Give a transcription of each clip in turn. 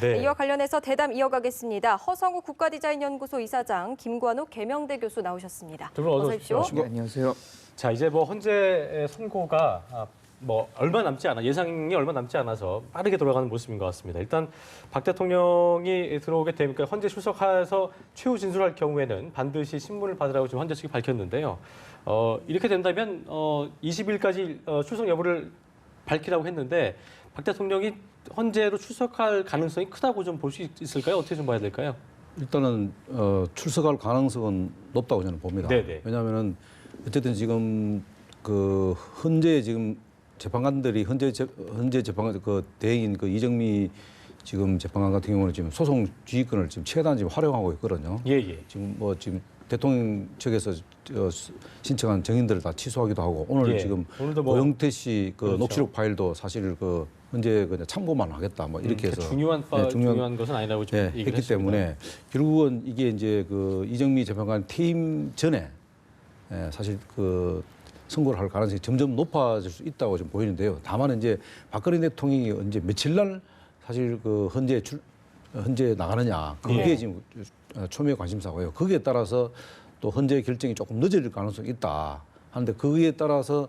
네. 이와 관련해서 대담 이어가겠습니다. 허성우 국가디자인연구소 이사장, 김관욱 계명대 교수 나오셨습니다. 두 분 어서 오십시오. 오십시오. 네, 안녕하세요. 자, 이제 뭐 헌재 선고가 얼마 남지 않아 예상이 얼마 남지 않아서 빠르게 돌아가는 모습인 것 같습니다. 일단 박 대통령이 들어오게 되면 헌재 출석해서 최후 진술할 경우에는 반드시 신문을 받으라고 지금 헌재 측이 밝혔는데요. 이렇게 된다면 20일까지 출석 여부를 밝히라고 했는데 박 대통령이 헌재로 출석할 가능성이 크다고 좀 볼 수 있을까요? 어떻게 좀 봐야 될까요? 일단은 출석할 가능성은 높다고 저는 봅니다. 네네. 왜냐하면은 어쨌든 지금 그 헌재 지금 재판관들이 헌재 재판관 그 대행인 그 이정미 지금 재판관 같은 경우는 지금 소송 지휘권을 지금 최대한 지금 활용하고 있거든요. 예. 지금 대통령 측에서 신청한 증인들을 다 취소하기도 하고 오늘 예. 지금 오늘도 고영태 씨 그 그렇죠. 녹취록 파일도 사실 그 헌재 그냥 참고만 하겠다 뭐 이렇게 해서 중요한 것은 아니라고 좀 얘기를 했기 했습니다. 때문에 결국은 이게 이제 그 이정미 재판관 퇴임 전에 사실 그 선고를 할 가능성이 점점 높아질 수 있다고 좀 보이는데요. 다만 이제 박근혜 대통령이 언제 며칠 날 사실 그 헌재 나가느냐 그게 지금 초미의 관심사고요. 거기에 따라서 또 헌재 결정이 조금 늦어질 가능성이 있다 하는데 거기에 따라서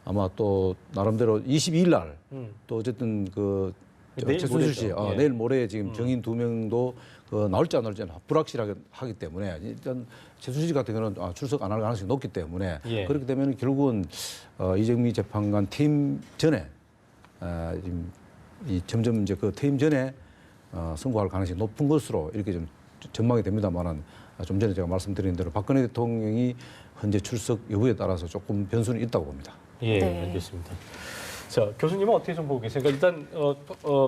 아마 또 나름대로 22일 날 또 어쨌든 그 최순실 씨 내일 모레 지금 증인 2명도 그 나올지 안 나올지 불확실하게 하기 때문에 일단 최순실 씨 같은 경우는 출석 안 할 가능성이 높기 때문에 그렇게 되면 결국은 이정미 재판관 퇴임 전에 지금 점점 이제 그 퇴임 전에 선고할 가능성이 높은 것으로 이렇게 좀 전망이 됩니다만은 좀 전에 제가 말씀드린 대로 박근혜 대통령이 현재 출석 여부에 따라서 조금 변수는 있다고 봅니다. 예, 네. 알겠습니다. 자, 교수님은 어떻게 좀 보고 계세요? 그러니까 일단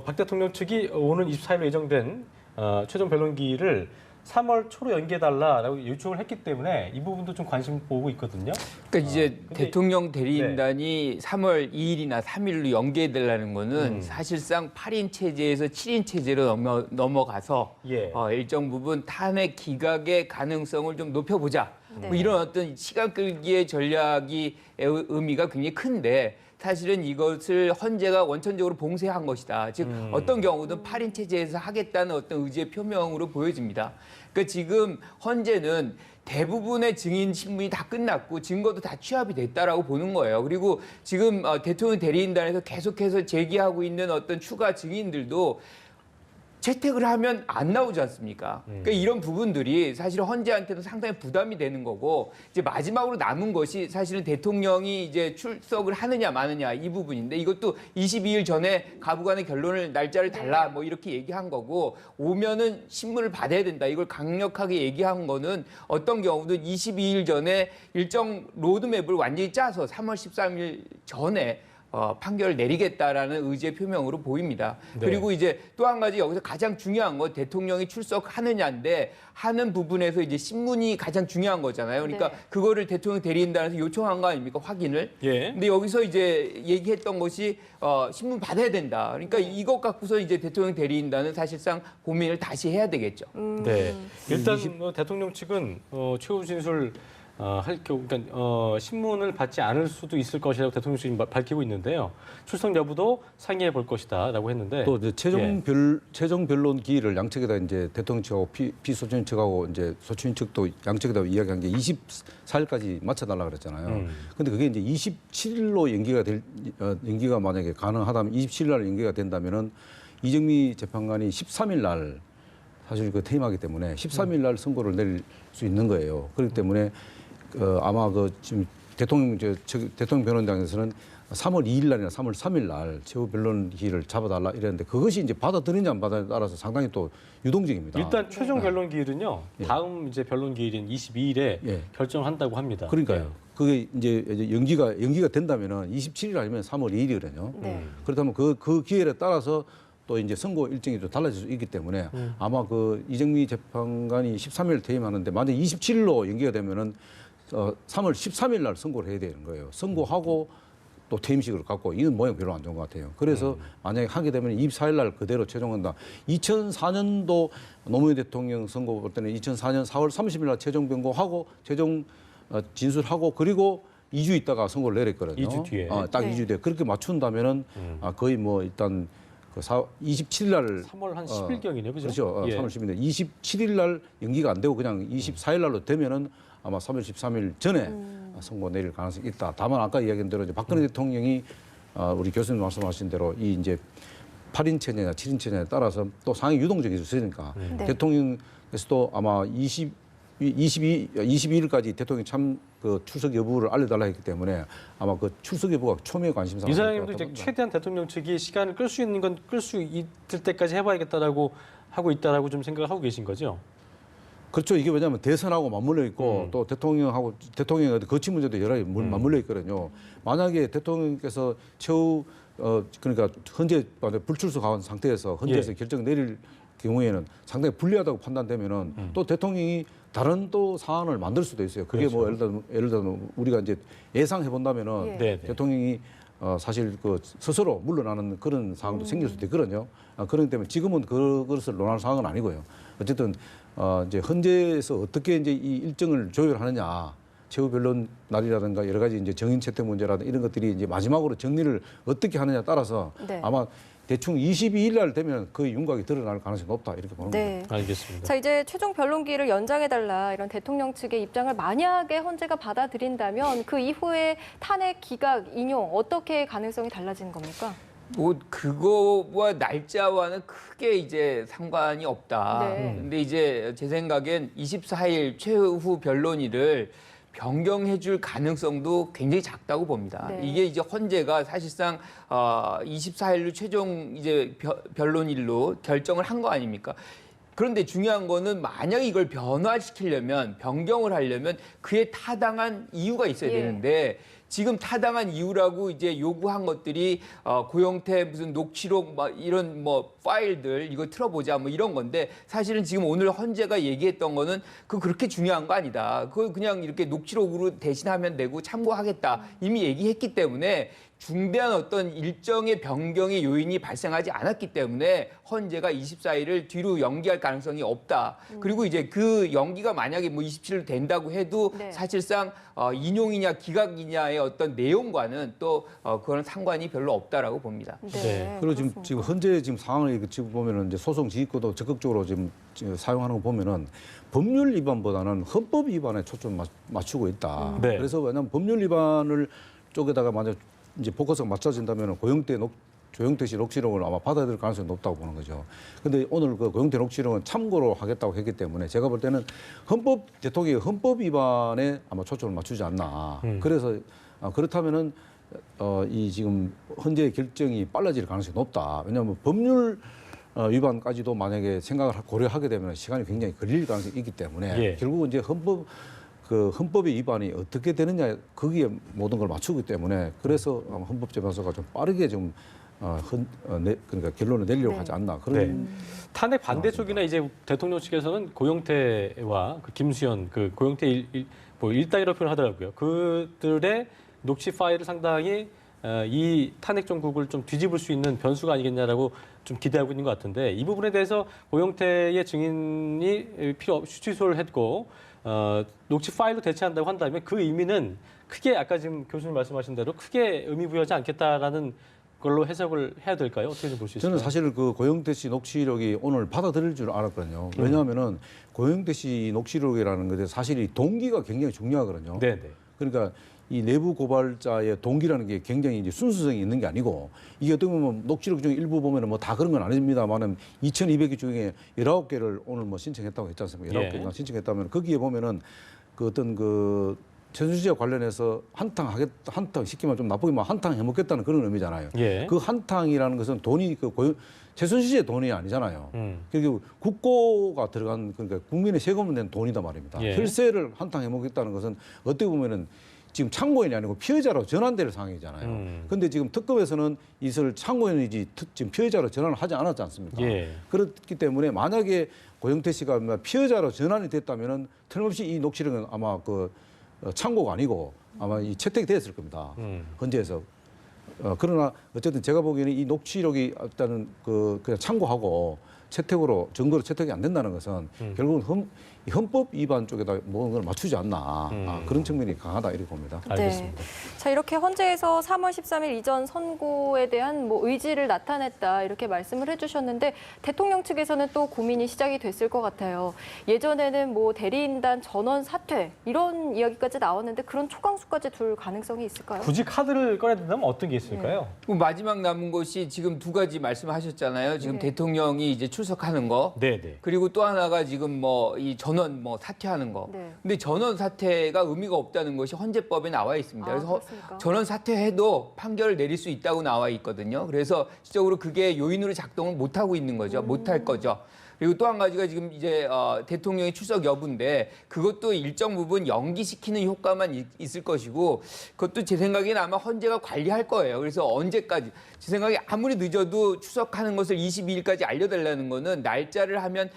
박 대통령 측이 오는 24일로 예정된 최종 변론기를 3월 초로 연기해달라라고 요청을 했기 때문에 이 부분도 좀 관심 보고 있거든요. 그러니까 이제 근데 대통령 대리인단이 3월 2일이나 3일로 연계되려는 거는 사실상 8인 체제에서 7인 체제로 넘어가서 예. 일정 부분 탄핵 기각의 가능성을 좀 높여보자. 네. 뭐 이런 어떤 시간 끌기의 전략이 의미가 굉장히 큰데 사실은 이것을 헌재가 원천적으로 봉쇄한 것이다. 즉 어떤 경우든 8인 체제에서 하겠다는 어떤 의지의 표명으로 보여집니다. 그러니까 지금 헌재는 대부분의 증인 신문이 다 끝났고 증거도 다 취합이 됐다라고 보는 거예요. 그리고 지금 대통령 대리인단에서 계속해서 제기하고 있는 어떤 추가 증인들도 채택을 하면 안 나오지 않습니까? 그러니까 이런 부분들이 사실 헌재한테도 상당히 부담이 되는 거고 이제 마지막으로 남은 것이 사실은 대통령이 이제 출석을 하느냐 마느냐 이 부분인데 이것도 22일 전에 가부간의 결론을 날짜를 달라 뭐 이렇게 얘기한 거고 오면은 신문을 받아야 된다 이걸 강력하게 얘기한 거는 어떤 경우든 22일 전에 일정 로드맵을 완전히 짜서 3월 13일 전에 판결을 내리겠다라는 의지의 표명으로 보입니다. 네. 그리고 이제 또 한 가지 여기서 가장 중요한 건 대통령이 출석하느냐인데 하는 부분에서 이제 신문이 가장 중요한 거잖아요. 그러니까 네. 그거를 대통령 대리인단에서 요청한 거 아닙니까? 확인을. 예. 근데 여기서 이제 얘기했던 것이 신문 받아야 된다. 그러니까 이것 갖고서 이제 대통령 대리인단은 사실상 고민을 다시 해야 되겠죠. 네. 일단 대통령 측은 최후 진술 할 경우, 그러니까 신문을 받지 않을 수도 있을 것이라고 대통령 측이 밝히고 있는데요. 출석 여부도 상의해 볼 것이다라고 했는데 또 이제 최종 변론 기일을 양측에다 이제 대통령 측하고 피소추인 측하고 이제 소추인 측도 양측에다 이야기한 게 24일까지 맞춰달라 그랬잖아요. 근데 그게 이제 27일로 연기가 만약에 가능하다면 27일 날 연기가 된다면은 이정미 재판관이 13일 날 사실 그 퇴임하기 때문에 13일 날 선고를 내릴 수 있는 거예요. 그렇기 때문에 아마 지금 대통령 변호인단에서는 3월 2일 날이나 3월 3일 날 최후 변론 기일을 잡아달라 이랬는데 그것이 이제 받아들이냐 안 받아들이냐에 따라서 상당히 또 유동적입니다. 일단 최종 변론 기일은요. 다음 이제 변론 기일인 22일에 결정한다고 합니다. 그러니까요. 그게 이제 연기가 된다면은 27일 아니면 3월 2일이거든요. 네. 그렇다면 그 기일에 따라서 또 이제 선고 일정이 좀 달라질 수 있기 때문에 아마 그 이정미 재판관이 13일 퇴임하는데 만약 27일로 연기가 되면은 3월 13일 날 선고를 해야 되는 거예요. 선고하고 또 퇴임식을 갖고 이건 모양 별로 안 좋은 것 같아요. 그래서 만약에 하게 되면 24일 날 그대로 최종한다. 2004년도 노무현 대통령 선고 볼 때는 2004년 4월 30일 날 최종 변고하고 최종 진술하고 그리고 2주 있다가 선고를 내렸거든요. 2주 뒤에. 딱 네. 2주 뒤에. 그렇게 맞춘다면은 거의 뭐 일단 27일 날 3월 한 10일경이네요, 그죠? 그렇죠. 예. 3월 10일. 27일 날 연기가 안 되고 그냥 24일 날로 되면은 아마 3월 13일 전에 선고 내릴 가능성이 있다. 다만 아까 이야기한 대로 이제 박근혜 대통령이 우리 교수님 말씀하신 대로 이 이제 8인 체제냐 7인 체제냐에 따라서 또 상황이 유동적일 수 있으니까 네. 대통령께서도 아마 22일까지 대통령 출석 여부를 알려달라 했기 때문에 아마 그 출석 여부가 초미의 관심사가 이사장님도 이제 최대한 대통령 측이 시간을 끌 수 있는 건 끌 수 있을 때까지 해봐야겠다라고 하고 있다라고 좀 생각을 하고 계신 거죠? 그렇죠. 이게 왜냐하면 대선하고 맞물려 있고 또 대통령의 거취 문제도 여러 개 맞물려 있거든요. 만약에 대통령께서 최후 그러니까 현재 불출석한 상태에서 헌재에서 결정 내릴 경우에는 상당히 불리하다고 판단되면은 또 대통령이 다른 또 사안을 만들 수도 있어요. 그게 뭐 예를 들어 우리가 이제 예상해 본다면은 네. 대통령이 사실 그 스스로 물러나는 그런 상황도 생길 수도 있거든요. 그렇기 때문에 지금은 그것을 논할 상황은 아니고요. 어쨌든 이제 헌재에서 어떻게 이제 이 일정을 조율하느냐, 최후 변론 날이라든가 여러 가지 이제 정인 채택 문제라든가 이런 것들이 이제 마지막으로 정리를 어떻게 하느냐에 따라서 네. 아마 대충 22일 날 되면 그 윤곽이 드러날 가능성이 높다 이렇게 보는 거죠. 네. 알겠습니다. 자, 이제 최종 변론기를 연장해달라 이런 대통령 측의 입장을 만약에 헌재가 받아들인다면 그 이후에 탄핵 기각 인용 어떻게 가능성이 달라지는 겁니까? 뭐 그거와 날짜와는 크게 이제 상관이 없다. 네. 근데 이제 제 생각엔 24일 최후 변론일을 변경해줄 가능성도 굉장히 작다고 봅니다. 네. 이게 이제 헌재가 사실상 24일로 최종 이제 변론일로 결정을 한 거 아닙니까? 그런데 중요한 거는 만약 이걸 변화시키려면 변경을 하려면 그에 타당한 이유가 있어야 예. 되는데 지금 타당한 이유라고 이제 요구한 것들이 고영태 무슨 녹취록 막 이런 뭐 파일들 이거 틀어보자 뭐 이런 건데 사실은 지금 오늘 헌재가 얘기했던 거는 그렇게 중요한 거 아니다. 그거 그냥 이렇게 녹취록으로 대신하면 되고 참고하겠다 이미 얘기했기 때문에 중대한 어떤 일정의 변경의 요인이 발생하지 않았기 때문에 헌재가 24일을 뒤로 연기할 가능성이 없다. 그리고 이제 그 연기가 만약에 뭐 27일 된다고 해도 네. 사실상 인용이냐 기각이냐의 어떤 내용과는 또 그런 상관이 별로 없다라고 봅니다. 네. 그리고 그렇습니다. 지금 현재 지금 상황을 지금 보면은 이제 소송 지휘권도 적극적으로 지금 사용하는 거 보면은 법률 위반보다는 헌법 위반에 초점 맞추고 있다. 네. 그래서 왜냐하면 법률 위반을 쪽에다가 만약 이제 포커스가 맞춰진다면 조영태 씨 녹취록을 아마 받아들일 가능성이 높다고 보는 거죠. 근데 오늘 그 고영태 녹취록은 참고로 하겠다고 했기 때문에 제가 볼 때는 대통령이 헌법 위반에 아마 초점을 맞추지 않나. 그래서 그렇다면은 이 지금 헌재의 결정이 빨라질 가능성이 높다. 왜냐하면 법률 위반까지도 만약에 생각을 고려하게 되면 시간이 굉장히 걸릴 가능성이 있기 때문에 예. 결국은 이제 헌법의 위반이 어떻게 되느냐 거기에 모든 걸 맞추기 때문에 그래서 아마 헌법재판소가 좀 빠르게 좀 그러니까 결론을 내리려고 네. 하지 않나 그런 네. 탄핵 반대 쪽이나 이제 대통령 측에서는 고영태와 그 김수현 그 고영태 뭐 일당이라고 표현하더라고요. 그들의 녹취 파일을 상당히 이 탄핵 정국을 좀 뒤집을 수 있는 변수가 아니겠냐라고 좀 기대하고 있는 것 같은데 이 부분에 대해서 고영태의 증인이 취소를 했고 녹취 파일로 대체한다고 한다면 그 의미는 크게 아까 지금 교수님 말씀하신 대로 크게 의미 부여하지 않겠다라는 걸로 해석을 해야 될까요? 어떻게 좀 볼 수 있을까요? 저는 사실 그 고영태 씨 녹취록이 오늘 받아들일 줄 알았거든요. 왜냐하면은 고영태 씨 녹취록이라는 것에 사실 이 동기가 굉장히 중요하거든요. 네네. 그러니까 이 내부 고발자의 동기라는 게 굉장히 이제 순수성이 있는 게 아니고 이게 어떻게 보면 녹취록 중에 일부 보면은 뭐 다 그런 건 아닙니다만은 2,200개 중에 19개를 오늘 뭐 신청했다고 했지 않습니까? 19개가 신청했다면 거기에 보면은 그 어떤 그 최순실과 관련해서 한탕 쉽게 말하면 좀 나쁘게 말하면 한탕 해먹겠다는 그런 의미잖아요. 예. 그 한탕이라는 것은 돈이 최순실의 돈이 아니잖아요. 결국 국고가 들어간 그러니까 국민의 세금을 낸 돈이다 말입니다. 예. 혈세를 한탕 해먹겠다는 것은 어떻게 보면은 지금 참고인이 아니고 피해자로 전환될 상황이잖아요. 그런데 지금 특검에서는 이것을 참고인이지 지금 피해자로 전환을 하지 않았지 않습니까? 예. 그렇기 때문에 만약에 고영태 씨가 피해자로 전환이 됐다면은 틀림없이 이 녹취록은 아마 그 참고가 아니고 아마 이 채택이 됐을 겁니다. 헌재에서. 그러나 어쨌든 제가 보기에는 이 녹취록이 일단은 그냥 참고하고 채택으로 증거로 채택이 안 된다는 것은 결국은 헌법 위반 쪽에다 모든 걸 맞추지 않나 그런 측면이 강하다 이렇게 봅니다. 알겠습니다. 네. 자, 이렇게 헌재에서 3월 13일 이전 선고에 대한 뭐 의지를 나타냈다 이렇게 말씀을 해주셨는데 대통령 측에서는 또 고민이 시작이 됐을 것 같아요. 예전에는 뭐 대리인단 전원 사퇴 이런 이야기까지 나왔는데 그런 초강수까지 둘 가능성이 있을까요? 굳이 카드를 꺼내야 된다면 어떤 게 있을까요? 그럼 마지막 남은 것이 지금 두 가지 말씀하셨잖아요. 지금 네. 대통령이 이제 출석하는 거. 네네. 그리고 또 하나가 지금 뭐 이 전원 뭐 사퇴하는 거. 네. 근데 전원 사퇴가 의미가 없다는 것이 헌재법에 나와 있습니다. 아, 그래서 그렇습니까? 전원 사퇴해도 판결을 내릴 수 있다고 나와 있거든요. 그래서 실적으로 그게 요인으로 작동을 못 하고 있는 거죠. 못 할 거죠. 그리고 또 한 가지가 지금 이제 대통령의 출석 여부인데 그것도 일정 부분 연기시키는 효과만 있을 것이고 그것도 제 생각에는 아마 헌재가 관리할 거예요. 그래서 언제까지 제 생각에 아무리 늦어도 출석하는 것을 22일까지 알려달라는 거는 날짜를 하면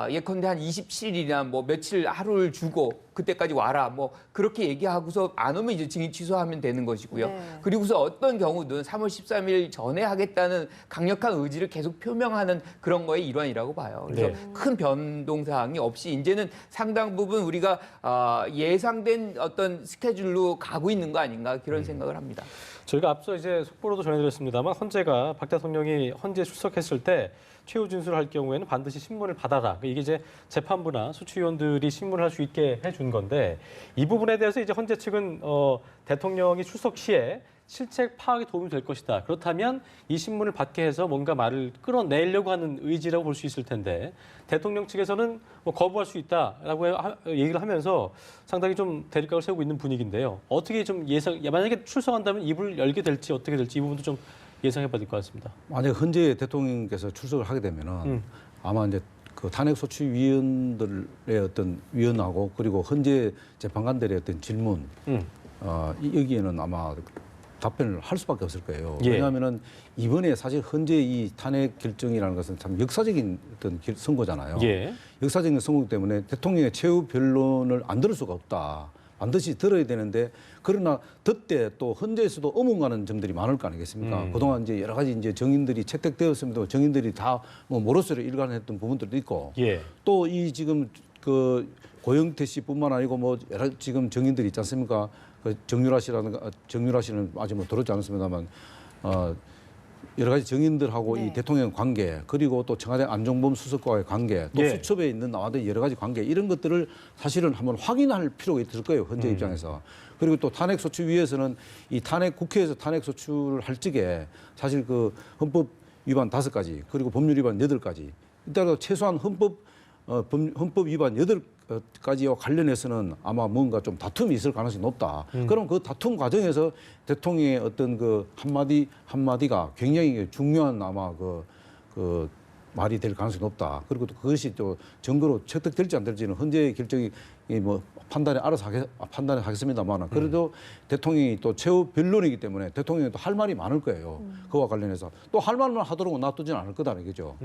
예컨대 한 27일이나 뭐 며칠 하루를 주고 그때까지 와라 뭐 그렇게 얘기하고서 안 오면 이제 증인 취소하면 되는 것이고요. 네. 그리고서 어떤 경우든 3월 13일 전에 하겠다는 강력한 의지를 계속 표명하는 그런 거의 일환이라고 봐요. 그래서 네. 큰 변동사항이 없이 이제는 상당 부분 우리가 예상된 어떤 스케줄로 가고 있는 거 아닌가 그런 생각을 합니다. 저희가 앞서 이제 속보로도 전해드렸습니다만 헌재가 박 대통령이 헌재 출석했을 때 최후 진술을 할 경우에는 반드시 신문을 받아라. 이게 이제 재판부나 수취위원들이 신문을 할 수 있게 해준 건데 이 부분에 대해서 이제 헌재 측은 대통령이 출석 시에 실책 파악에 도움이 될 것이다. 그렇다면 이 신문을 받게 해서 뭔가 말을 끌어내려고 하는 의지라고 볼 수 있을 텐데 대통령 측에서는 뭐 거부할 수 있다라고 얘기를 하면서 상당히 좀 대립각을 세우고 있는 분위기인데요. 어떻게 좀 만약에 출석한다면 입을 열게 될지 어떻게 될지 이 부분도 좀 예상해봐야 될 것 같습니다. 만약 헌재 대통령께서 출석을 하게 되면은 아마 이제 그 탄핵소추위원들의 어떤 위원하고 그리고 헌재 재판관들의 어떤 질문 여기에는 아마 답변을 할 수밖에 없을 거예요. 예. 왜냐하면은 이번에 사실 헌재 이 탄핵 결정이라는 것은 참 역사적인 어떤 선거잖아요. 예. 역사적인 선거 때문에 대통령의 최후 변론을 안 들을 수가 없다. 반드시 들어야 되는데 그러나 그때 또 헌재에서도 어문가는 점들이 많을 거 아니겠습니까? 그동안 이제 여러 가지 이제 정인들이 채택되었음에도 정인들이 다 뭐 모로스를 일관했던 부분들도 있고 예. 또 이 지금 그 고영태 씨뿐만 아니고 뭐 여러 지금 정인들이 있지 않습니까? 그 정유라 씨는 아직 뭐 들었지 않았습니다만 여러 가지 정인들하고 네. 이 대통령 관계 그리고 또 청와대 안종범 수석과의 관계 또 예. 수첩에 있는 나와된 여러 가지 관계 이런 것들을 사실은 한번 확인할 필요가 있을 거예요 헌재 입장에서. 그리고 또 탄핵소추위에서는 이 국회에서 탄핵소추를 할 적에 사실 그 헌법 위반 5가지 그리고 법률 위반 8가지 이따가 최소한 헌법 위반 8가지와 관련해서는 아마 뭔가 좀 다툼이 있을 가능성이 높다. 그럼 그 다툼 과정에서 대통령의 어떤 그 한마디가 굉장히 중요한 아마 그 말이 될 가능성이 높다. 그리고 또 그것이 또 증거로 채택될지 안 될지는 헌재의 결정이 뭐 판단을 하겠습니다만 그래도 대통령이 또 최후 변론이기 때문에 대통령이 또 할 말이 많을 거예요. 그와 관련해서 또 할 말만 하도록 놔두지는 않을 거다 이거죠.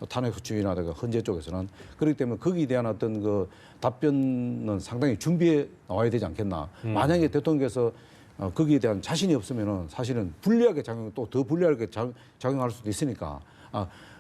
탄핵소추위나 헌재 쪽에서는 그렇기 때문에 거기에 대한 어떤 그 답변은 상당히 준비해 나와야 되지 않겠나. 만약에 대통령께서 거기에 대한 자신이 없으면은 사실은 불리하게 또 더 불리하게 작용할 수도 있으니까.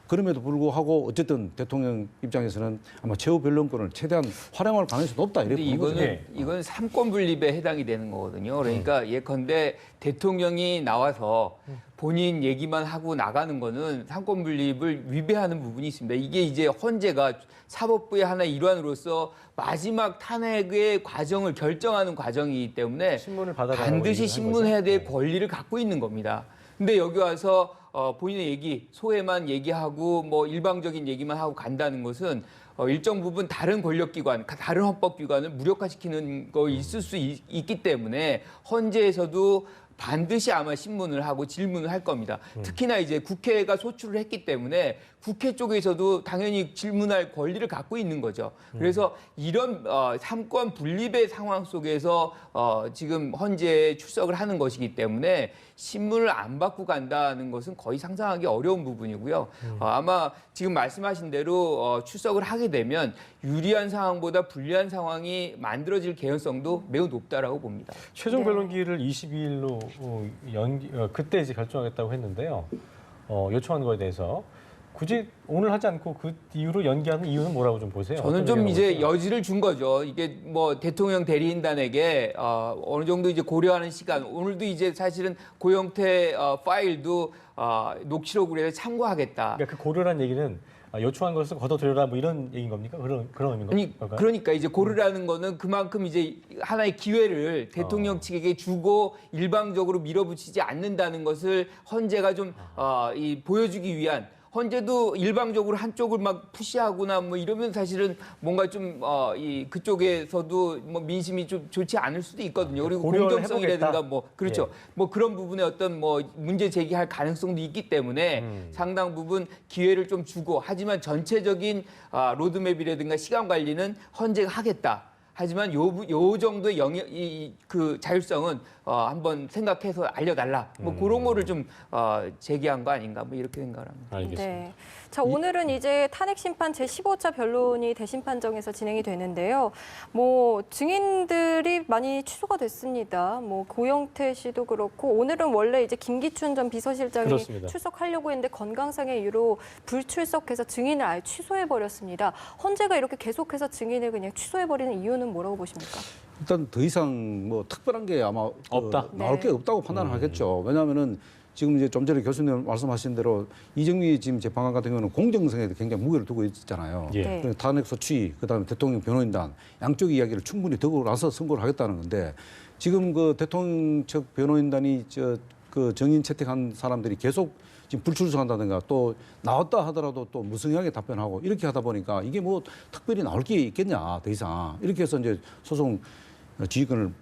그럼에도 불구하고 어쨌든 대통령 입장에서는 아마 최후 변론권을 최대한 활용할 가능성이 높다 이렇게 근데 보는 거죠. 이건 삼권 분립에 해당이 되는 거거든요. 그러니까 예컨대 대통령이 나와서 본인 얘기만 하고 나가는 거는 삼권 분립을 위배하는 부분이 있습니다. 이게 이제 헌재가 사법부의 하나의 일환으로서 마지막 탄핵의 과정을 결정하는 과정이기 때문에 신문을 받아가라고 반드시 얘기를 한 신문해야 될 거죠. 권리를 갖고 있는 겁니다. 근데 여기 와서 본인의 얘기, 소회만 얘기하고 뭐 일방적인 얘기만 하고 간다는 것은 일정 부분 다른 권력기관, 다른 헌법기관을 무력화시키는 거 있을 수 있기 때문에 헌재에서도 반드시 아마 신문을 하고 질문을 할 겁니다. 특히나 이제 국회가 소추를 했기 때문에 국회 쪽에서도 당연히 질문할 권리를 갖고 있는 거죠. 그래서 이런 삼권 분립의 상황 속에서 지금 헌재에 출석을 하는 것이기 때문에 신문을 안 받고 간다는 것은 거의 상상하기 어려운 부분이고요. 아마 지금 말씀하신 대로 출석을 하게 되면 유리한 상황보다 불리한 상황이 만들어질 개연성도 매우 높다라고 봅니다. 최종 네. 변론기를 22일로 그때 이제 결정하겠다고 했는데요. 요청한 거에 대해서 굳이 오늘 하지 않고 그 이후로 연기하는 이유는 뭐라고 좀 보세요? 저는 어떤 좀 얘기라고 이제 보세요? 여지를 준 거죠. 이게 뭐 대통령 대리인단에게 어느 정도 이제 고려하는 시간. 오늘도 이제 사실은 고영태 파일도 녹취록으로 해서 참고하겠다. 그러니까 그 고려란 얘기는 요청한 것을 걷어들여라 뭐 이런 얘기인 겁니까? 그런 의미인 아니 건가요? 그러니까 이제 고르라는 거는 그만큼 이제 하나의 기회를 대통령 측에게 주고 일방적으로 밀어붙이지 않는다는 것을 헌재가 좀 보여주기 위한. 헌재도 일방적으로 한쪽을 막 푸시하거나 뭐 이러면 사실은 뭔가 좀 그쪽에서도 뭐 민심이 좀 좋지 않을 수도 있거든요. 그리고 고려를 공정성이라든가 해보겠다. 뭐 그렇죠. 뭐 그런 부분에 어떤 뭐 문제 제기할 가능성도 있기 때문에 상당 부분 기회를 좀 주고 하지만 전체적인 로드맵이라든가 시간 관리는 헌재가 하겠다. 하지만 요 정도의 그 자율성은 한번 생각해서 알려달라. 뭐 그런 거를 좀 제기한 거 아닌가. 뭐 이렇게 생각을 합니다. 알겠습니다. 네. 자, 오늘은 이제 탄핵 심판 제15차 변론이 대심 판정에서 진행이 되는데요. 뭐 증인들이 많이 취소가 됐습니다. 뭐 고영태 씨도 그렇고 오늘은 원래 이제 김기춘 전 비서실장이 그렇습니다. 출석하려고 했는데 건강상의 이유로 불출석해서 증인을 아예 취소해 버렸습니다. 헌재가 이렇게 계속해서 증인을 그냥 취소해 버리는 이유는 뭐라고 보십니까? 일단 더 이상 뭐 특별한 게 아마 없다. 나올 네. 게 없다고 판단하겠죠. 왜냐하면은 지금 이제 좀 전에 교수님 말씀하신 대로 이정미 지금 재판관 같은 경우는 공정성에 굉장히 무게를 두고 있잖아요. 예. 네. 그래서 탄핵 소추위, 그다음에 대통령 변호인단 양쪽 이야기를 충분히 듣고 나서 선고를 하겠다는 건데 지금 그 대통령 측 변호인단이 그 정인 채택한 사람들이 계속 지금 불출석한다든가 또 나왔다 하더라도 또 무성하게 답변하고 이렇게 하다 보니까 이게 뭐 특별히 나올 게 있겠냐 더 이상 이렇게 해서 이제 소송 지휘권을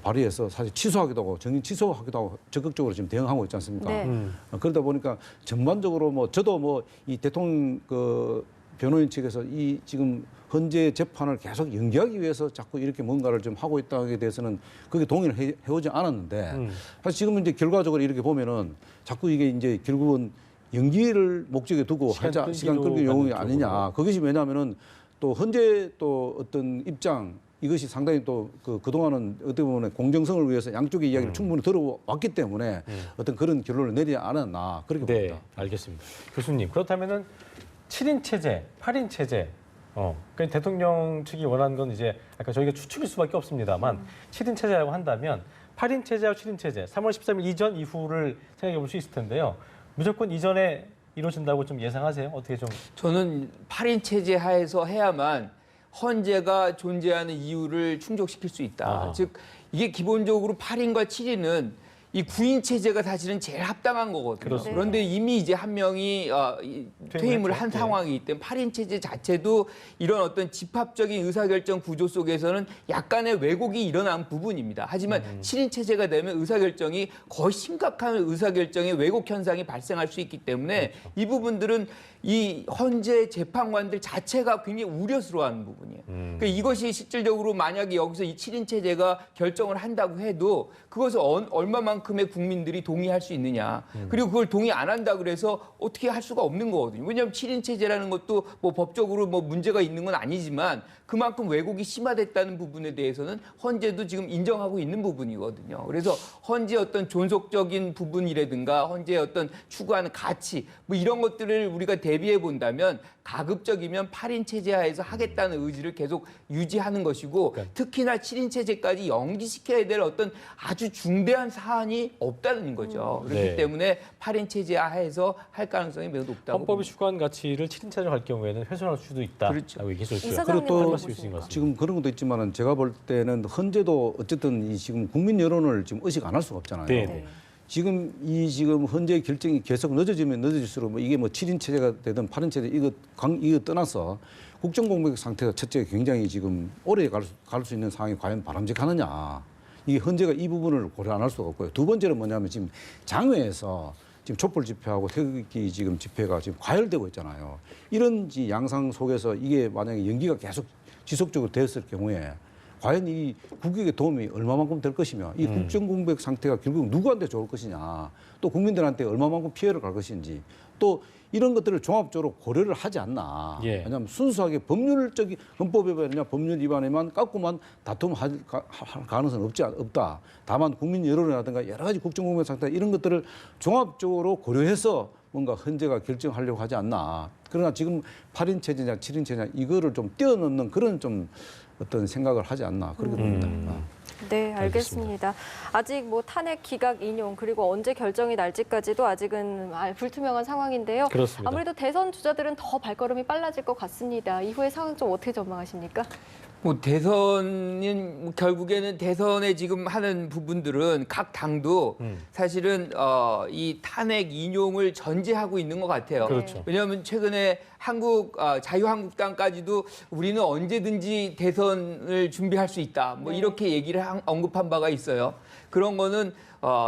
발휘해서 사실 취소하기도 하고 정인 취소하기도 하고 적극적으로 지금 대응하고 있지 않습니까? 네. 그러다 보니까 전반적으로 뭐 저도 뭐 이 대통령 그 변호인 측에서 이 지금 헌재 재판을 계속 연기하기 위해서 자꾸 이렇게 뭔가를 좀 하고 있다에 대해서는 그게 동의를 해오지 않았는데 사실 지금은 이제 결과적으로 이렇게 보면은 자꾸 이게 이제 결국은 연기를 목적에 두고 시간 끌기 용이 아니냐. 그것이 왜냐하면은 또 헌재 또 어떤 입장 이것이 상당히 또 그동안은 어떻게 보면 공정성을 위해서 양쪽의 이야기를 충분히 들어왔기 때문에 어떤 그런 결론을 내리지 않았나 그렇게 네, 봅니다. 알겠습니다. 교수님, 그렇다면은 7인 체제, 8인 체제. 그러니까 대통령 측이 원하는 건 이제 아까 저희가 추측일 수밖에 없습니다만 7인 체제라고 한다면 8인 체제와 7인 체제, 3월 13일 이전 이후를 생각해 볼 수 있을 텐데요. 무조건 이전에 이루어진다고 좀 예상하세요? 어떻게 좀? 저는 8인 체제 하에서 해야만 헌재가 존재하는 이유를 충족시킬 수 있다. 아하. 즉 이게 기본적으로 8인과 7인은 이 9인 체제가 사실은 제일 합당한 거거든요. 그렇습니다. 그런데 이미 이제 한 명이 퇴임을 한 했죠. 상황이기 때문에 8인 체제 자체도 이런 어떤 집합적인 의사결정 구조 속에서는 약간의 왜곡이 일어난 부분입니다. 하지만 7인 체제가 되면 의사결정이 거의 심각한 의사결정의 왜곡 현상이 발생할 수 있기 때문에 그렇죠. 이 부분들은 이 헌재 재판관들 자체가 굉장히 우려스러워하는 부분이에요. 그러니까 이것이 실질적으로 만약에 여기서 이 7인 체제가 결정을 한다고 해도 그것을 얼마만큼의 국민들이 동의할 수 있느냐. 그리고 그걸 동의 안 한다 그래서 어떻게 할 수가 없는 거거든요. 왜냐하면 7인 체제라는 것도 뭐 법적으로 뭐 문제가 있는 건 아니지만 그만큼 왜곡이 심화됐다는 부분에 대해서는 헌재도 지금 인정하고 있는 부분이거든요. 그래서 헌재 어떤 존속적인 부분이라든가 헌재의 어떤 추구하는 가치 뭐 이런 것들을 우리가 대비해 본다면 가급적이면 8인 체제 하에서 하겠다는 의지를 계속 유지하는 것이고 특히나 7인 체제까지 연기시켜야 될 어떤 아주 중대한 사안이 없다는 거죠. 그렇기 네. 때문에 8인 체제 하에서 할 가능성이 매우 높다고 헌법이 봅니다. 추구한 가치를 7인 체제로 갈 경우에는 훼손할 수도 있다. 그렇죠. 라고 얘기해 주셨고요. 이사장님 그리고 또 어떻게 말씀해 주신 것 보십니까? 같습니다. 지금 그런 것도 있지만은 제가 볼 때는 헌재도 어쨌든 이 지금 국민 여론을 지금 의식 안 할 수가 없잖아요. 네. 네. 지금 헌재 결정이 계속 늦어지면 늦어질수록 뭐 이게 뭐 7인 체제가 되든 8인 체제 이거 떠나서 국정 공백 상태가 첫째 굉장히 지금 오래 갈 수 있는 상황이 과연 바람직하느냐. 이게 헌재가 이 부분을 고려 안 할 수가 없고요. 두 번째는 뭐냐면 지금 장외에서 지금 촛불 집회하고 태극기 지금 집회가 지금 과열되고 있잖아요. 이런 양상 속에서 이게 만약에 연기가 계속 지속적으로 됐을 경우에 과연 이 국익의 도움이 얼마만큼 될 것이며 이 국정 공백 상태가 결국 누구한테 좋을 것이냐 또 국민들한테 얼마만큼 피해를 갈 것인지 또 이런 것들을 종합적으로 고려를 하지 않나. 예. 왜냐하면 순수하게 법률적인 헌법 위반이냐 법률 위반에만 갖고만 다툼할 가능성은 없다. 다만 국민 여론이라든가 여러 가지 국정 공백 상태 이런 것들을 종합적으로 고려해서 뭔가 헌재가 결정하려고 하지 않나. 그러나 지금 8인 체제냐 7인 체제냐 이거를 좀 뛰어넘는 그런 좀 어떤 생각을 하지 않나 그렇게 봅니다. 네, 알겠습니다. 아직 뭐 탄핵 기각 인용 그리고 언제 결정이 날지까지도 아직은 불투명한 상황인데요. 그렇습니다. 아무래도 대선 주자들은 더 발걸음이 빨라질 것 같습니다. 이후의 상황 좀 어떻게 전망하십니까? 뭐 대선은 결국에는 대선에 지금 하는 부분들은 각 당도 사실은 이 탄핵 인용을 전제하고 있는 것 같아요. 그렇죠. 왜냐하면 최근에 자유한국당까지도 우리는 언제든지 대선을 준비할 수 있다. 뭐 네. 이렇게 얘기를 언급한 바가 있어요. 그런 거는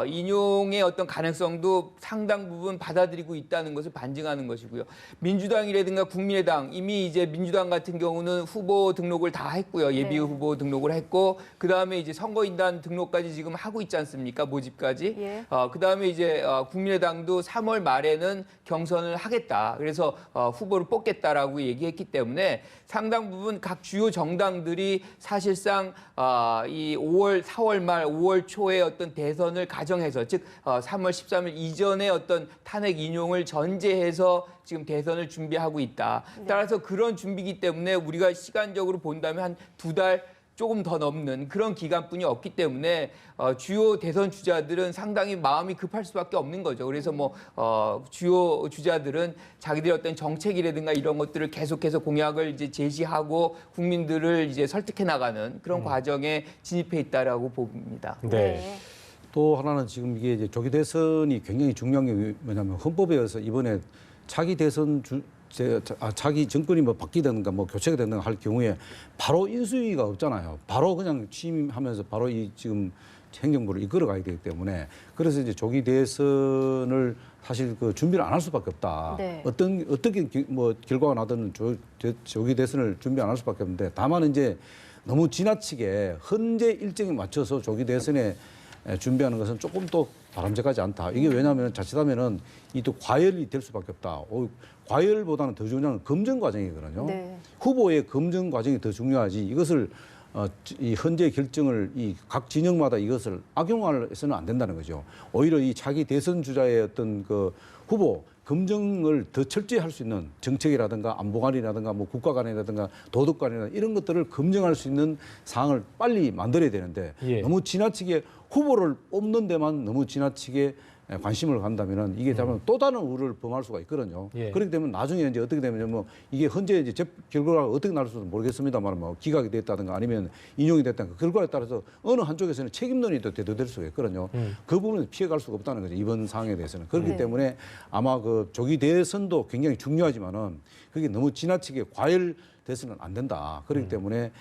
인용의 어떤 가능성도 상당 부분 받아들이고 있다는 것을 반증하는 것이고요. 민주당이라든가 국민의당 이미 이제 민주당 같은 경우는 후보 등록을 다 했고요. 예비 네. 후보 등록을 했고 그 다음에 이제 선거인단 등록까지 지금 하고 있지 않습니까? 모집까지. 예. 그 다음에 이제 국민의당도 3월 말에는 경선을 하겠다. 그래서 후보를 뽑겠다라고 얘기했기 때문에 상당 부분 각 주요 정당들이 사실상 이 5월, 4월 말, 5월 초에 어떤 대선을 가정해서 즉 3월 13일 이전에 어떤 탄핵 인용을 전제해서 지금 대선을 준비하고 있다. 따라서 그런 준비이기 때문에 우리가 시간적으로 본다면 한 2달 조금 더 넘는 그런 기간뿐이 없기 때문에 주요 대선 주자들은 상당히 마음이 급할 수밖에 없는 거죠. 그래서 뭐 주요 주자들은 자기들의 어떤 정책이라든가 이런 것들을 계속해서 공약을 이제 제시하고 국민들을 이제 설득해 나가는 그런 과정에 진입해 있다라고 봅니다. 네. 또 하나는 지금 이게 이제 조기 대선이 굉장히 중요한 게 뭐냐면 헌법에 의해서 이번에 차기 대선 자기 정권이 뭐 바뀌든가 뭐 교체가 되든가 할 경우에 바로 인수위가 없잖아요. 바로 그냥 취임하면서 바로 이 지금 행정부를 이끌어 가야 되기 때문에 그래서 이제 조기 대선을 사실 그 준비를 안 할 수밖에 없다. 네. 어떻게 뭐 결과가 나든 조기 대선을 준비 안 할 수밖에 없는데 다만 이제 너무 지나치게 헌재 일정에 맞춰서 조기 대선에 준비하는 것은 조금 또 바람직하지 않다. 이게 왜냐하면 자칫하면은 이 또 과열이 될 수밖에 없다. 과열보다는 더 중요한 건 검증 과정이거든요. 네. 후보의 검증 과정이 더 중요하지. 이것을 이 헌재 결정을 이 각 진영마다 이것을 악용해서는 안 된다는 거죠. 오히려 이 차기 대선 주자의 어떤 그 후보 검증을 더 철저히 할 수 있는 정책이라든가 안보관이라든가 뭐 국가관이라든가 도덕관이라든가 이런 것들을 검증할 수 있는 사항을 빨리 만들어야 되는데 예. 너무 지나치게 후보를 뽑는 데만 너무 지나치게 관심을 간다면은 이게 다만 또 다른 우려를 범할 수가 있거든요. 예. 그렇기 때문에 나중에 이제 어떻게 되면 뭐 이게 현재 이제 결과가 어떻게 나올지도 모르겠습니다만 뭐 기각이 됐다든가 아니면 인용이 됐다든가 결과에 따라서 어느 한쪽에서는 책임론이 또 대두될 수가 있거든요. 그 부분을 피해갈 수가 없다는 거죠. 이번 상황에 대해서는. 그렇기 네. 때문에 아마 그 조기 대선도 굉장히 중요하지만은 그게 너무 지나치게 과열돼서는 안 된다. 그렇기 때문에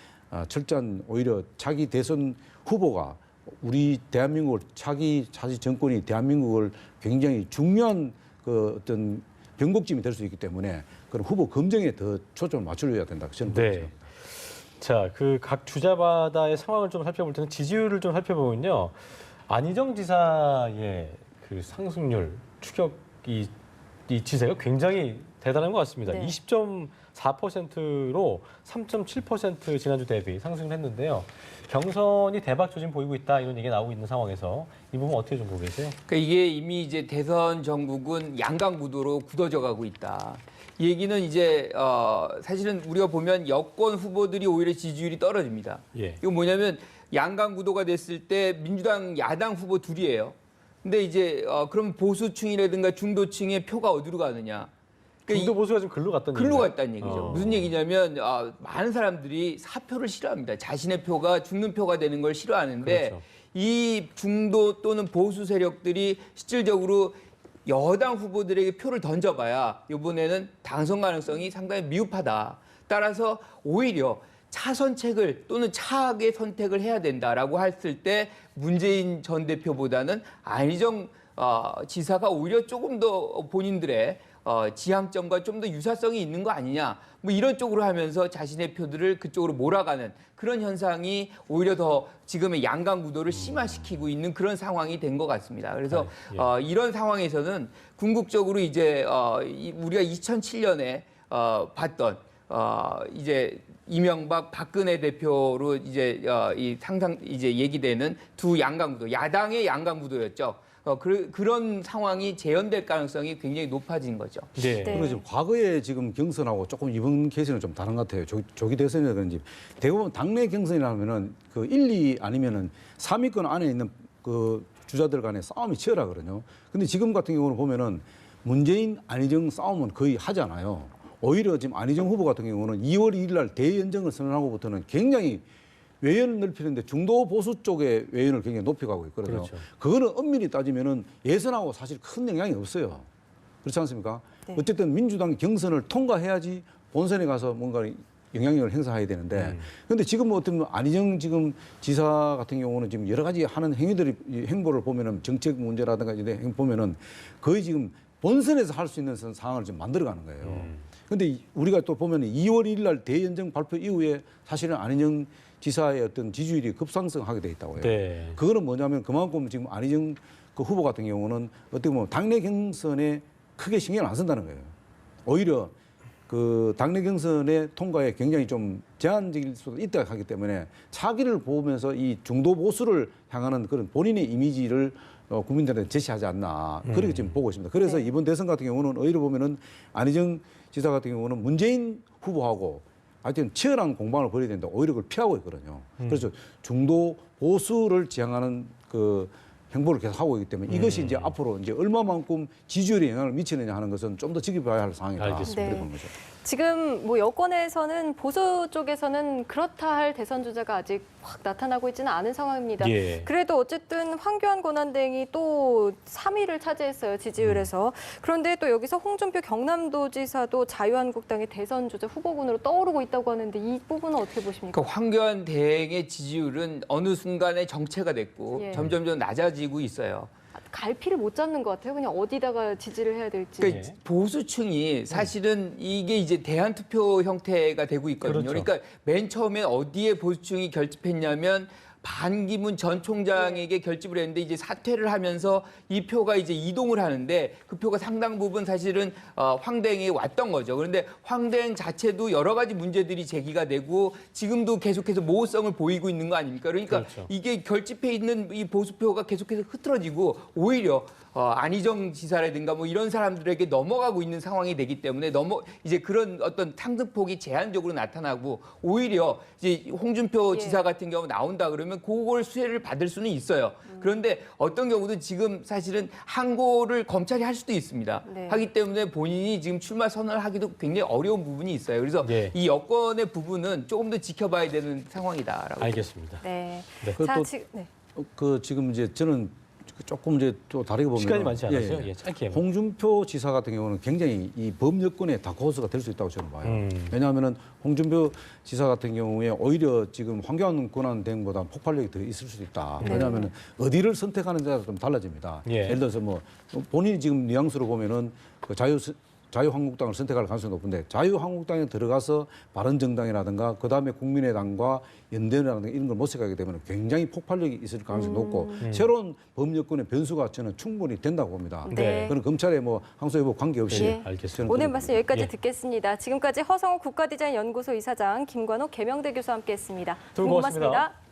철저한 오히려 차기 대선 후보가 우리 대한민국을 차기 정권이 대한민국을 굉장히 중요한 그 어떤 변곡점이 될 수 있기 때문에 그런 후보 검증에 더 초점을 맞춰줘야 된다. 저는 네. 그렇죠. 자, 그 각 주자마다의 상황을 좀 살펴볼 때는 지지율을 좀 살펴보면요. 안희정 지사의 그 상승률 추격이 이 지세가 굉장히 대단한 것 같습니다. 네. 20.4%로 3.7% 지난주 대비 상승을 했는데요. 경선이 대박 조짐 보이고 있다 이런 얘기가 나오고 있는 상황에서 이 부분 어떻게 좀 보고 계세요? 그러니까 이게 이미 이제 대선 전국은 양강 구도로 굳어져 가고 있다. 이 얘기는 이제 사실은 우리가 보면 여권 후보들이 오히려 지지율이 떨어집니다. 예. 이거 뭐냐면 양강 구도가 됐을 때 민주당 야당 후보 둘이에요. 근데 이제 그럼 보수층이라든가 중도층의 표가 어디로 가느냐? 그러니까 중도 보수가 좀 글로 갔다는 글로 얘기인가요? 갔다는 얘기죠. 무슨 얘기냐면 많은 사람들이 사표를 싫어합니다. 자신의 표가 죽는 표가 되는 걸 싫어하는데 그렇죠. 이 중도 또는 보수 세력들이 실질적으로 여당 후보들에게 표를 던져봐야 이번에는 당선 가능성이 상당히 미흡하다. 따라서 오히려 차선책을 또는 차악의 선택을 해야 된다라고 했을 때 문재인 전 대표보다는 안희정 지사가 오히려 조금 더 본인들의 지향점과 좀 더 유사성이 있는 거 아니냐 뭐 이런 쪽으로 하면서 자신의 표들을 그쪽으로 몰아가는 그런 현상이 오히려 더 지금의 양강 구도를 심화시키고 있는 그런 상황이 된 것 같습니다. 그래서 이런 상황에서는 궁극적으로 이제 우리가 2007년에 봤던 이제 이명박 박근혜 대표로 이제 이 상상 이제 얘기되는 두 양강 구도 야당의 양강 구도였죠. 그런 상황이 재현될 가능성이 굉장히 높아진 거죠. 네. 네. 그리고 지금 과거에 지금 경선하고 조금 이번 케이스는 좀 다른 것 같아요. 조기 대선이라 그런지 대부분 당내 경선이라면은 그 1, 2 아니면은 3위권 안에 있는 그 주자들 간의 싸움이 치열하거든요. 근데 지금 같은 경우는 보면은 문재인, 안희정 싸움은 거의 하지 않아요. 오히려 지금 안희정 후보 같은 경우는 2월 2일 날 대연정을 선언하고부터는 굉장히 외연을 넓히는데 중도 보수 쪽의 외연을 굉장히 높여가고 있거든요. 그렇죠. 그거는 엄밀히 따지면은 예선하고 사실 큰 영향이 없어요. 그렇지 않습니까? 네. 어쨌든 민주당이 경선을 통과해야지 본선에 가서 뭔가 영향력을 행사해야 되는데 그런데 지금 뭐 어떤 안희정 지금 지사 같은 경우는 지금 여러 가지 하는 행위들이 이 행보를 보면은 정책 문제라든가 이런 행 보면은 거의 지금 본선에서 할 수 있는 상황을 좀 만들어가는 거예요. 그런데 우리가 또 보면 2월 1일 날 대연정 발표 이후에 사실은 안희정 지사의 어떤 지지율이 급상승하게 돼 있다고 해요. 네. 그거는 뭐냐면 그만큼 지금 안희정 그 후보 같은 경우는 어떻게 보면 당내 경선에 크게 신경을 안 쓴다는 거예요. 오히려 그 당내 경선의 통과에 굉장히 좀 제한적일 수도 있다 하기 때문에 차기를 보면서 이 중도 보수를 향하는 그런 본인의 이미지를 국민들한테 제시하지 않나 그렇게 지금 보고 있습니다. 그래서 네. 이번 대선 같은 경우는 오히려 보면은 안희정 지사 같은 경우는 문재인 후보하고 하여튼 치열한 공방을 벌여야 되는데 오히려 그걸 피하고 있거든요. 그래서 중도 보수를 지향하는 그 행보를 계속 하고 있기 때문에 이것이 이제 앞으로 이제 얼마만큼 지지율에 영향을 미치느냐 하는 것은 좀 더 지켜봐야 할 상황이다. 알겠습니다. 그렇게 보는 거죠. 지금 뭐 여권에서는 보수 쪽에서는 그렇다 할 대선 주자가 아직 확 나타나고 있지는 않은 상황입니다. 예. 그래도 어쨌든 황교안 권한대행이 또 3위를 차지했어요, 지지율에서. 그런데 또 여기서 홍준표 경남도지사도 자유한국당의 대선 주자 후보군으로 떠오르고 있다고 하는데 이 부분은 어떻게 보십니까? 그러니까 황교안 대행의 지지율은 어느 순간에 정체가 됐고 예. 점점 낮아지고 있어요. 갈피를 못 잡는 것 같아요. 그냥 어디다가 지지를 해야 될지. 그러니까 보수층이 사실은 이게 이제 대한투표 형태가 되고 있거든요. 그렇죠. 그러니까 맨 처음에 어디에 보수층이 결집했냐면 반기문 전 총장에게 결집을 했는데 이제 사퇴를 하면서 이 표가 이제 이동을 하는데 그 표가 상당 부분 사실은 황대행에 왔던 거죠. 그런데 황대행 자체도 여러 가지 문제들이 제기가 되고 지금도 계속해서 모호성을 보이고 있는 거 아닙니까? 그러니까 그렇죠. 이게 결집해 있는 이 보수표가 계속해서 흐트러지고 오히려 안희정 지사라든가 뭐 이런 사람들에게 넘어가고 있는 상황이 되기 때문에 이제 그런 어떤 상승폭이 제한적으로 나타나고 오히려 이제 홍준표 예. 지사 같은 경우 나온다 그러면 그걸 수혜를 받을 수는 있어요. 그런데 어떤 경우도 지금 사실은 항고를 검찰이 할 수도 있습니다. 네. 하기 때문에 본인이 지금 출마 선언을 하기도 굉장히 어려운 부분이 있어요. 그래서 예. 이 여권의 부분은 조금 더 지켜봐야 되는 상황이다라고. 알겠습니다. 네. 그 자, 또- 지금 네. 그 지금 이제 저는 조금 이제 또 다르게 보면 시간이 많지 않았어요? 예, 짧게. 홍준표 지사 같은 경우는 굉장히 이 범여권의 다크호스가 될 수 있다고 저는 봐요. 음. 왜냐하면은 홍준표 지사 같은 경우에 오히려 지금 황교안 권한대행보다 폭발력이 더 있을 수도 있다. 네. 왜냐하면은 어디를 선택하는 데가 좀 달라집니다. 예. 예를 들어서 뭐 본인이 지금 뉘앙스로 보면은 그 자유한국당을 선택할 가능성이 높은데 자유한국당에 들어가서 바른정당이라든가 그다음에 국민의당과 연대라든가 이런 걸 모색하게 되면 굉장히 폭발력이 있을 가능성이 높고 새로운 법여권의 변수가 저는 충분히 된다고 봅니다. 네. 그건 검찰의 뭐 항소여부 관계없이 예. 알겠습니다. 저는 오늘 그렇게 말씀 봅니다. 여기까지 예. 듣겠습니다. 지금까지 허성호 국가디자인연구소 이사장, 김관옥 개명대 교수와 함께했습니다. 두 분 고맙습니다. 고맙습니다.